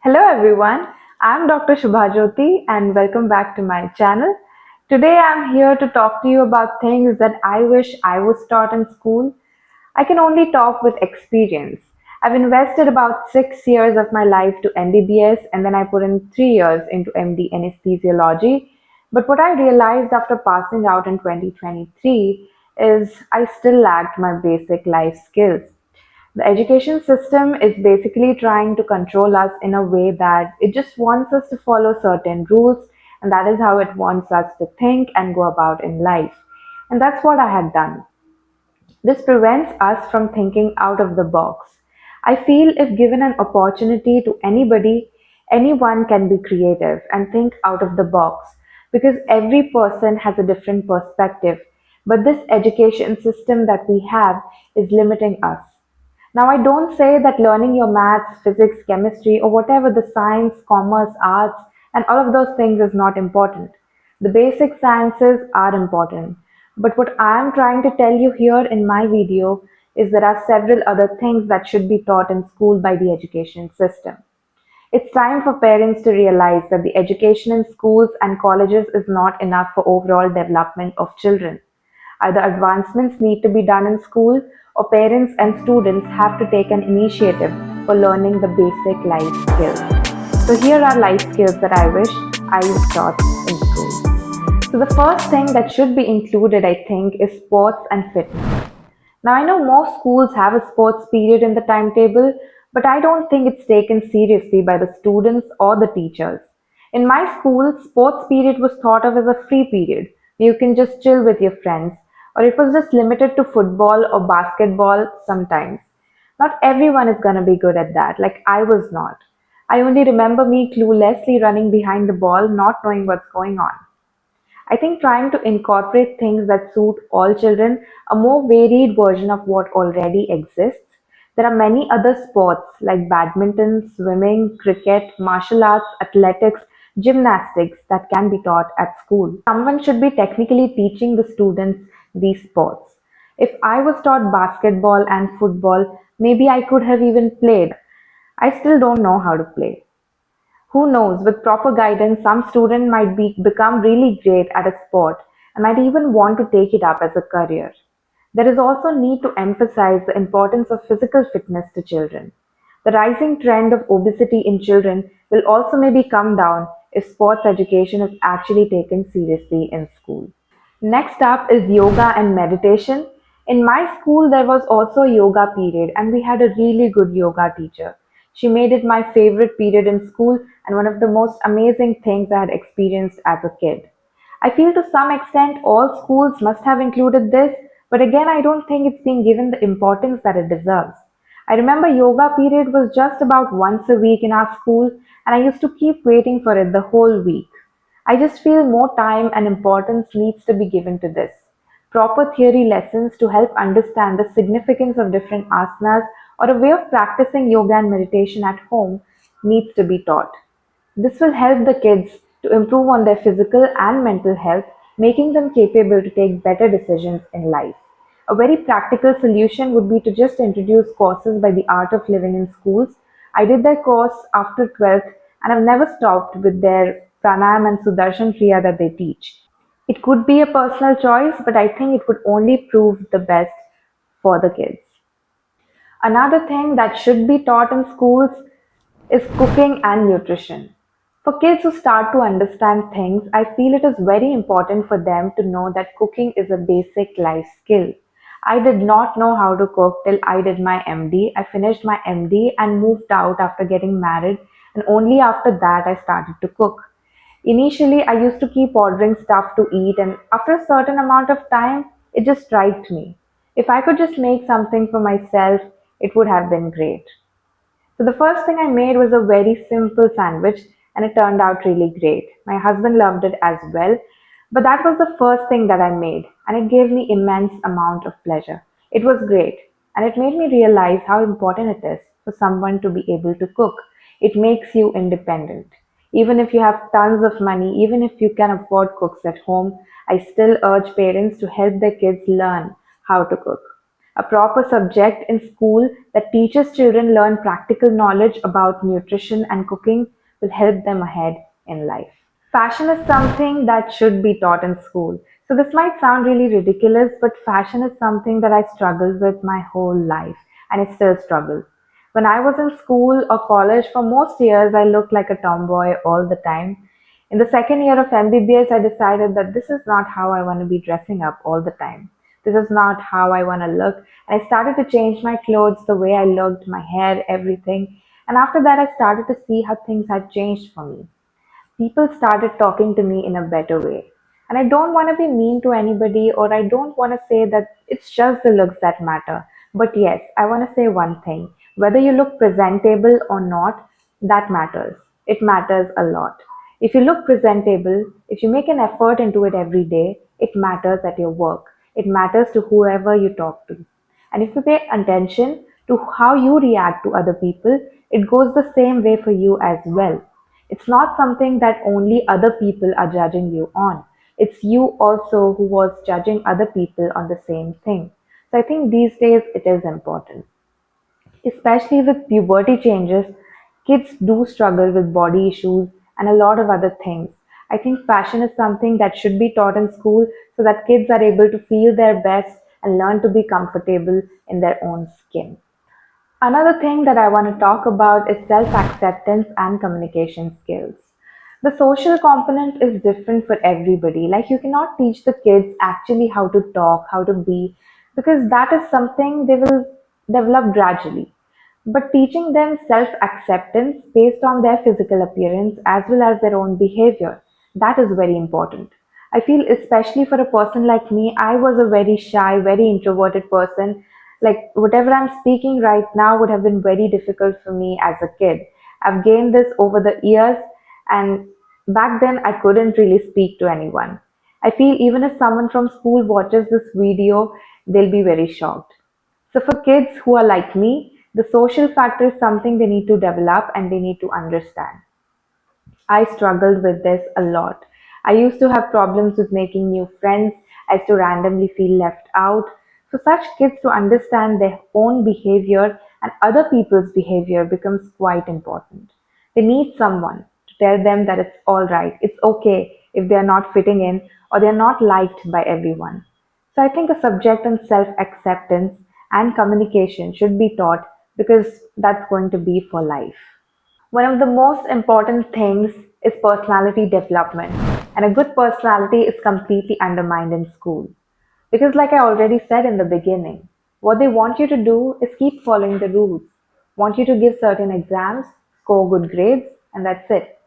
Hello everyone, I'm Dr. Shubhajyoti and welcome back to my channel. Today I'm here to talk to you about things that I wish I was taught in school. I can only talk with experience. I've invested about 6 years of my life to MBBS and then I put in 3 years into MD anesthesiology. But what I realized after passing out in 2023 is I still lacked my basic life skills. The education system is basically trying to control us in a way that it just wants us to follow certain rules, and that is how it wants us to think and go about in life. And that's what I had done. This prevents us from thinking out of the box. I feel if given an opportunity to anybody, anyone can be creative and think out of the box because every person has a different perspective. But this education system that we have is limiting us. Now, I don't say that learning your maths, physics, chemistry, or whatever the science, commerce, arts, and all of those things is not important. The basic sciences are important. But what I am trying to tell you here in my video is there are several other things that should be taught in school by the education system. It's time for parents to realize that the education in schools and colleges is not enough for overall development of children. Either advancements need to be done in school or parents and students have to take an initiative for learning the basic life skills. So here are life skills that I wish I was taught in school. So the first thing that should be included, I think, is sports and fitness. Now, I know most schools have a sports period in the timetable, but I don't think it's taken seriously by the students or the teachers. In my school, sports period was thought of as a free period where you can just chill with your friends, or it was just limited to football or basketball sometimes. Not everyone is going to be good at that, like I was not. I only remember me cluelessly running behind the ball, not knowing what's going on. I think trying to incorporate things that suit all children, a more varied version of what already exists. There are many other sports like badminton, swimming, cricket, martial arts, athletics, gymnastics that can be taught at school. Someone should be technically teaching the students these sports. If I was taught basketball and football, maybe I could have even played. I still don't know how to play. Who knows, with proper guidance, some student might become really great at a sport and might even want to take it up as a career. There is also need to emphasize the importance of physical fitness to children. The rising trend of obesity in children will also maybe come down if sports education is actually taken seriously in school. Next up is yoga and meditation. In my school, there was also a yoga period, and we had a really good yoga teacher. She made it my favorite period in school and one of the most amazing things I had experienced as a kid. I feel to some extent all schools must have included this, but again, I don't think it's being given the importance that it deserves. I remember yoga period was just about once a week in our school, and I used to keep waiting for it the whole week. I just feel more time and importance needs to be given to this. Proper theory lessons to help understand the significance of different asanas or a way of practicing yoga and meditation at home needs to be taught. This will help the kids to improve on their physical and mental health, making them capable to take better decisions in life. A very practical solution would be to just introduce courses by the Art of Living in schools. I did that course after 12th and I've never stopped with their pranayam and sudarshan kriya that they teach. It could be a personal choice, but I think it would only prove the best for the kids. Another thing that should be taught in schools is cooking and nutrition. For kids who start to understand things, I feel it is very important for them to know that cooking is a basic life skill. I did not know how to cook till I did my MD. I finished my MD and moved out after getting married, and only after that I started to cook. Initially, I used to keep ordering stuff to eat, and after a certain amount of time, it just striked me. If I could just make something for myself, it would have been great. So the first thing I made was a very simple sandwich and it turned out really great. My husband loved it as well, but that was the first thing that I made and it gave me immense amount of pleasure. It was great and it made me realize how important it is for someone to be able to cook. It makes you independent. Even if you have tons of money, even if you can afford cooks at home, I still urge parents to help their kids learn how to cook. A proper subject in school that teaches children learn practical knowledge about nutrition and cooking will help them ahead in life. Fashion is something that should be taught in school. So this might sound really ridiculous, but fashion is something that I struggled with my whole life and I still struggle. When I was in school or college, for most years, I looked like a tomboy all the time. In the second year of MBBS, I decided that this is not how I want to be dressing up all the time. This is not how I want to look. And I started to change my clothes, the way I looked, my hair, everything. And after that, I started to see how things had changed for me. People started talking to me in a better way. And I don't want to be mean to anybody, or I don't want to say that it's just the looks that matter. But yes, I want to say one thing. Whether you look presentable or not, that matters. It matters a lot. If you look presentable, if you make an effort into it every day, it matters at your work. It matters to whoever you talk to. And if you pay attention to how you react to other people, it goes the same way for you as well. It's not something that only other people are judging you on. It's you also who was judging other people on the same thing. So I think these days it is important. Especially with puberty changes, kids do struggle with body issues and a lot of other things. I think fashion is something that should be taught in school so that kids are able to feel their best and learn to be comfortable in their own skin. Another thing that I want to talk about is self acceptance and communication skills. The social component is different for everybody. Like, you cannot teach the kids actually how to talk, how to be, because that is something they will develop gradually. But teaching them self acceptance based on their physical appearance as well as their own behavior, that is very important. I feel, especially for a person like me, I was a very shy, very introverted person. Like, whatever I'm speaking right now would have been very difficult for me as a kid. I've gained this over the years, and back then I couldn't really speak to anyone. I feel even if someone from school watches this video, they'll be very shocked. So, for kids who are like me, the social factor is something they need to develop and they need to understand. I struggled with this a lot. I used to have problems with making new friends. I used to randomly feel left out. For such kids to understand their own behavior and other people's behavior becomes quite important. They need someone to tell them that it's all right, it's okay if they are not fitting in or they are not liked by everyone. So I think a subject on self acceptance and communication should be taught because that's going to be for life. One of the most important things is personality development, and a good personality is completely undermined in school. Because, like I already said in the beginning, what they want you to do is keep following the rules, want you to give certain exams, score good grades, and that's it.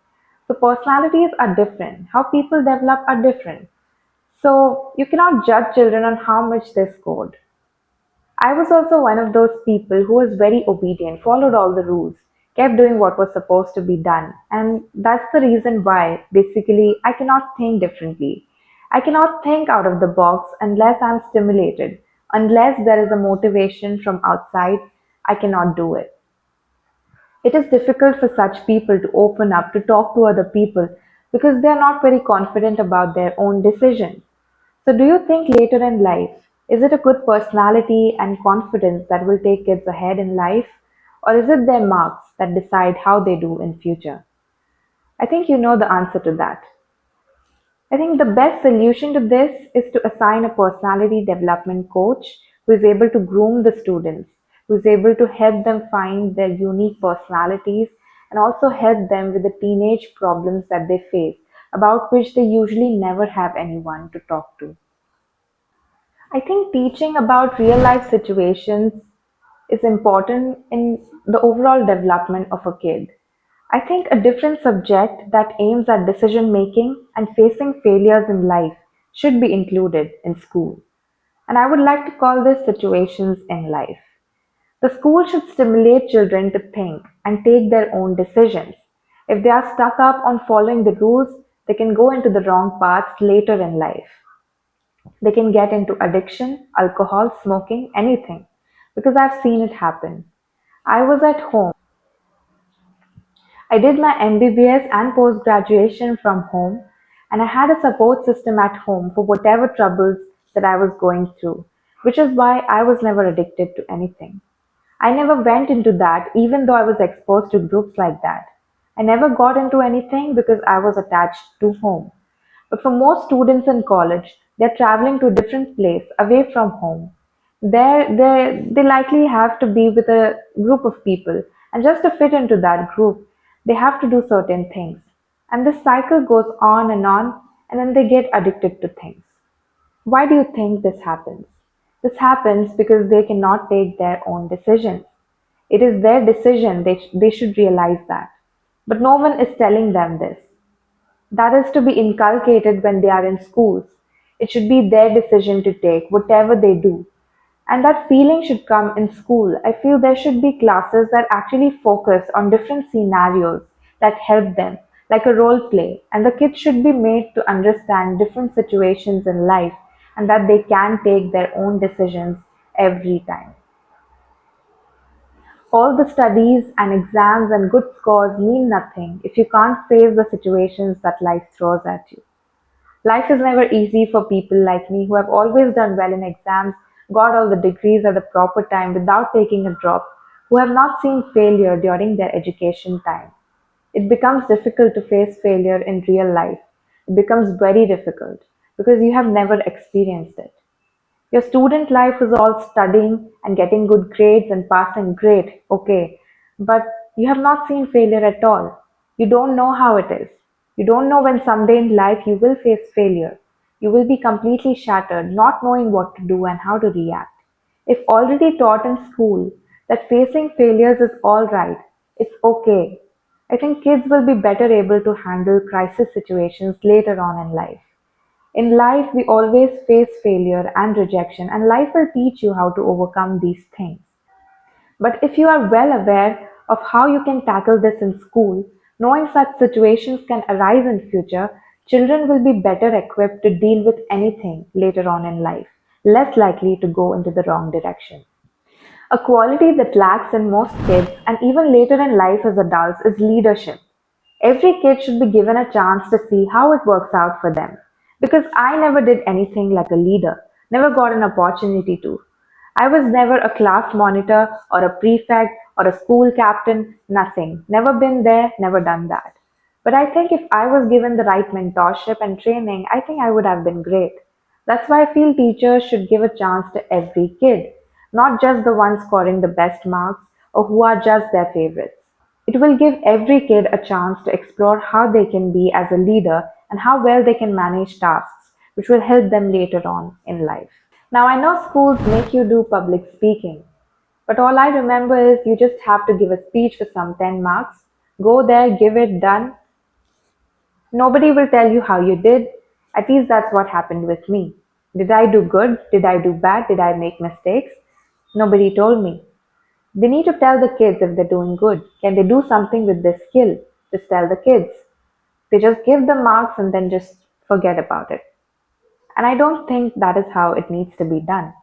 So, personalities are different, how people develop are different. So, you cannot judge children on how much they scored. I was also one of those people who was very obedient, followed all the rules, kept doing what was supposed to be done. And that's the reason why, basically, I cannot think differently. I cannot think out of the box unless I'm stimulated. Unless there is a motivation from outside, I cannot do it. It is difficult for such people to open up, to talk to other people, because they are not very confident about their own decisions. So, do you think later in life, is it a good personality and confidence that will take kids ahead in life? Or is it their marks that decide how they do in future? I think you know the answer to that. I think the best solution to this is to assign a personality development coach who is able to groom the students, who is able to help them find their unique personalities and also help them with the teenage problems that they face, about which they usually never have anyone to talk to. I think teaching about real life situations is important in the overall development of a kid. I think a different subject that aims at decision making and facing failures in life should be included in school. And I would like to call this situations in life. The school should stimulate children to think and take their own decisions. If they are stuck up on following the rules, they can go into the wrong paths later in life. They can get into addiction, alcohol, smoking, anything. Because I've seen it happen. I was at home. I did my MBBS and post graduation from home, and I had a support system at home for whatever troubles that I was going through. which is why I was never addicted to anything. I never went into that even though I was exposed to groups like that. I never got into anything because I was attached to home. But for most students in college, they're traveling to a different place away from home. They likely have to be with a group of people, and just to fit into that group, they have to do certain things. And this cycle goes on, and then they get addicted to things. Why do you think this happens? This happens because they cannot take their own decisions. It is their decision, they should realize that. But no one is telling them this. That is to be inculcated when they are in schools. It should be their decision to take, whatever they do. And that feeling should come in school. I feel there should be classes that actually focus on different scenarios that help them, like a role play. And the kids should be made to understand different situations in life and that they can take their own decisions every time. All the studies and exams and good scores mean nothing if you can't face the situations that life throws at you. Life is never easy for people like me who have always done well in exams, got all the degrees at the proper time without taking a drop, who have not seen failure during their education time. It becomes difficult to face failure in real life. It becomes very difficult because you have never experienced it. Your student life is all studying and getting good grades and passing great, okay. But you have not seen failure at all. You don't know how it is. You don't know when someday in life you will face failure. You will be completely shattered, not knowing what to do and how to react. If already taught in school that facing failures is alright, it's okay, I think kids will be better able to handle crisis situations later on in life. In life, we always face failure and rejection, and life will teach you how to overcome these things. But if you are well aware of how you can tackle this in school, knowing such situations can arise in future, children will be better equipped to deal with anything later on in life, less likely to go into the wrong direction. A quality that lacks in most kids and even later in life as adults is leadership. Every kid should be given a chance to see how it works out for them. Because I never did anything like a leader, never got an opportunity to. I was never a class monitor or a prefect or a school captain, nothing. Never been there, never done that. But I think if I was given the right mentorship and training, I think I would have been great. That's why I feel teachers should give a chance to every kid, not just the ones scoring the best marks or who are just their favorites. It will give every kid a chance to explore how they can be as a leader and how well they can manage tasks, which will help them later on in life. Now, I know schools make you do public speaking, but all I remember is you just have to give a speech for some 10 marks, go there, give it, done. Nobody will tell you how you did. At least that's what happened with me. Did I do good? Did I do bad? Did I make mistakes? Nobody told me. They need to tell the kids if they're doing good. Can they do something with this skill? Just tell the kids. They just give the marks and then just forget about it. And I don't think that is how it needs to be done.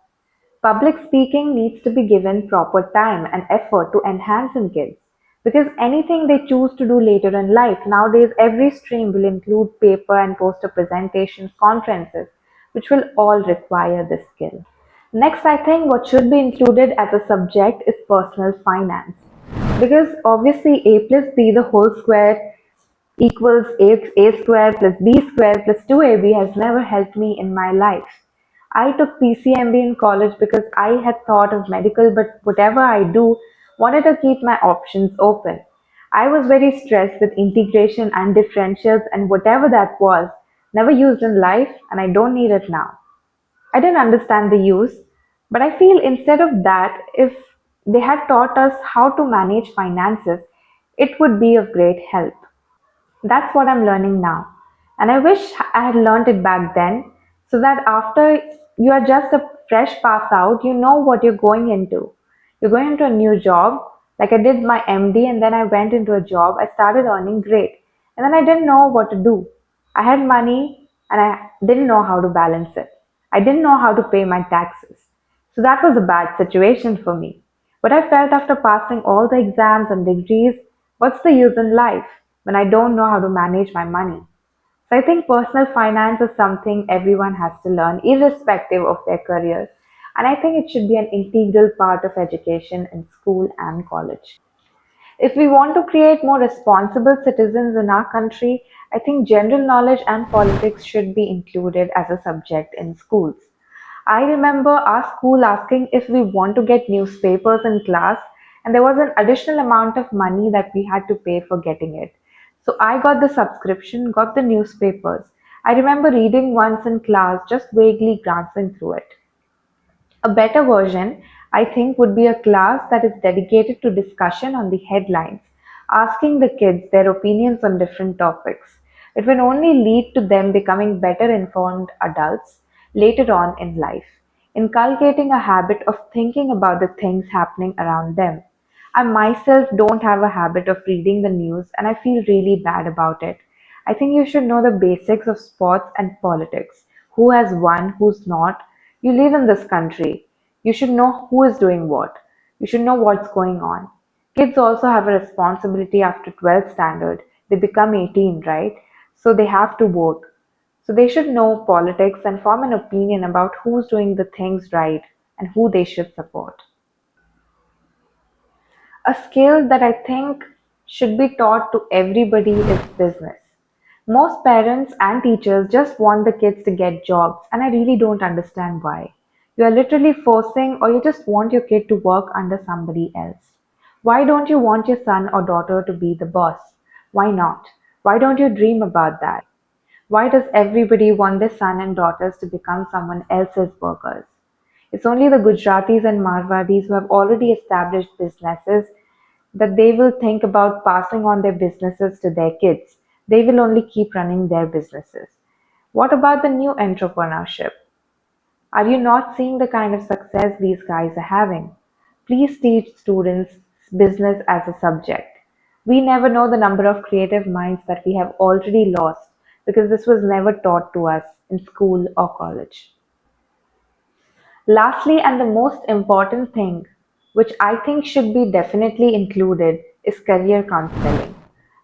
Public speaking needs to be given proper time and effort to enhance in kids. Because anything they choose to do later in life, nowadays every stream will include paper and poster presentations, conferences, which will all require this skill. Next, I think what should be included as a subject is personal finance. Because obviously a plus b the whole square equals a square plus b square plus 2ab has never helped me in my life. I took PCMB in college because I had thought of medical, but whatever I do, wanted to keep my options open. I was very stressed with integration and differentials and whatever that was, never used in life, and I don't need it now. I didn't understand the use, but I feel instead of that, if they had taught us how to manage finances, it would be of great help. That's what I'm learning now. And I wish I had learned it back then so that after you are just a fresh pass out, you know what you're going into. You're going into a new job, like I did my MD and then I went into a job. I started earning great. And then I didn't know what to do. I had money and I didn't know how to balance it. I didn't know how to pay my taxes. So that was a bad situation for me. But I felt after passing all the exams and degrees, what's the use in life when I don't know how to manage my money? So I think personal finance is something everyone has to learn, irrespective of their career. And I think it should be an integral part of education in school and college. If we want to create more responsible citizens in our country, I think general knowledge and politics should be included as a subject in schools. I remember our school asking if we want to get newspapers in class, and there was an additional amount of money that we had to pay for getting it. So I got the subscription, got the newspapers. I remember reading once in class, just vaguely glancing through it. A better version, I think, would be a class that is dedicated to discussion on the headlines, asking the kids their opinions on different topics. It will only lead to them becoming better informed adults later on in life, inculcating a habit of thinking about the things happening around them. I myself don't have a habit of reading the news and I feel really bad about it. I think you should know the basics of sports and politics. Who has won, who's not. You live in this country. You should know who is doing what. You should know what's going on. Kids also have a responsibility after 12th standard. They become 18, right? So they have to vote. So they should know politics and form an opinion about who's doing the things right and who they should support. A skill that I think should be taught to everybody is business. Most parents and teachers just want the kids to get jobs, and I really don't understand why. You are literally forcing, or you just want your kid to work under somebody else. Why don't you want your son or daughter to be the boss? Why not? Why don't you dream about that? Why does everybody want their son and daughters to become someone else's workers? It's only the Gujaratis and Marwadis who have already established businesses that they will think about passing on their businesses to their kids. They will only keep running their businesses. What about the new entrepreneurship? Are you not seeing the kind of success these guys are having? Please teach students business as a subject. We never know the number of creative minds that we have already lost because this was never taught to us in school or college. Lastly, and the most important thing, which I think should be definitely included, is career counseling.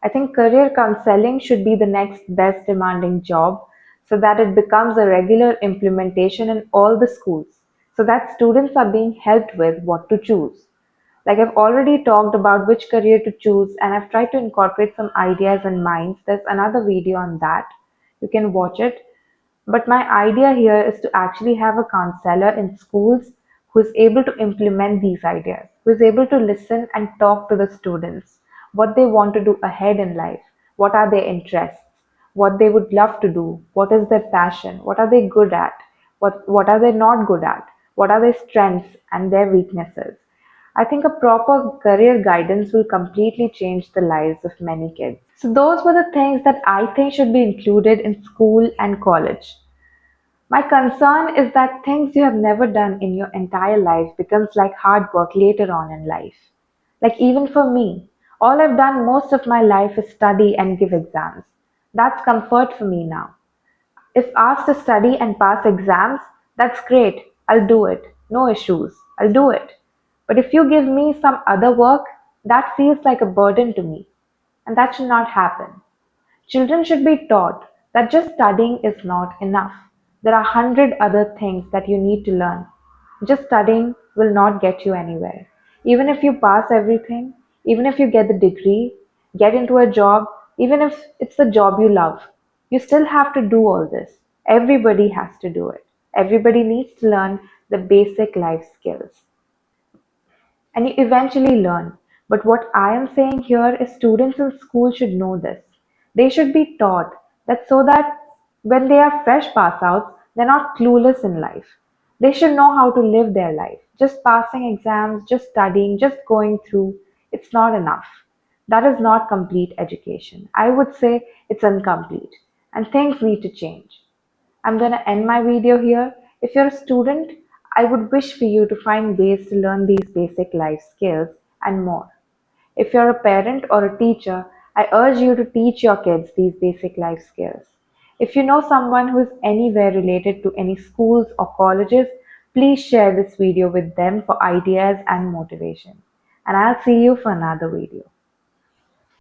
I think career counseling should be the next best demanding job so that it becomes a regular implementation in all the schools, so that students are being helped with what to choose. Like I've already talked about which career to choose and I've tried to incorporate some ideas in mind. There's another video on that. You can watch it. But my idea here is to actually have a counselor in schools who is able to implement these ideas, who is able to listen and talk to the students, what they want to do ahead in life, what are their interests, what they would love to do, what is their passion, what are they good at, what are they not good at, what are their strengths and their weaknesses. I think a proper career guidance will completely change the lives of many kids. So, those were the things that I think should be included in school and college. My concern is that things you have never done in your entire life becomes like hard work later on in life. Like even for me, all I've done most of my life is study and give exams. That's comfort for me now. If asked to study and pass exams, that's great. I'll do it. No issues. I'll do it. But if you give me some other work, that feels like a burden to me. And that should not happen. Children should be taught that just studying is not enough. There are 100 other things that you need to learn. Just studying will not get you anywhere. Even if you pass everything, even if you get the degree, get into a job, even if it's the job you love, you still have to do all this. Everybody has to do it. Everybody needs to learn the basic life skills and you eventually learn. But what I am saying here is students in school should know this. They should be taught that so that when they are fresh pass outs, they're not clueless in life. They should know how to live their life. Just passing exams, just studying, just going through, it's not enough. That is not complete education. I would say it's incomplete and things need to change. I'm going to end my video here. If you're a student, I would wish for you to find ways to learn these basic life skills and more. If you're a parent or a teacher, I urge you to teach your kids these basic life skills. If you know someone who is anywhere related to any schools or colleges, please share this video with them for ideas and motivation. And I'll see you for another video.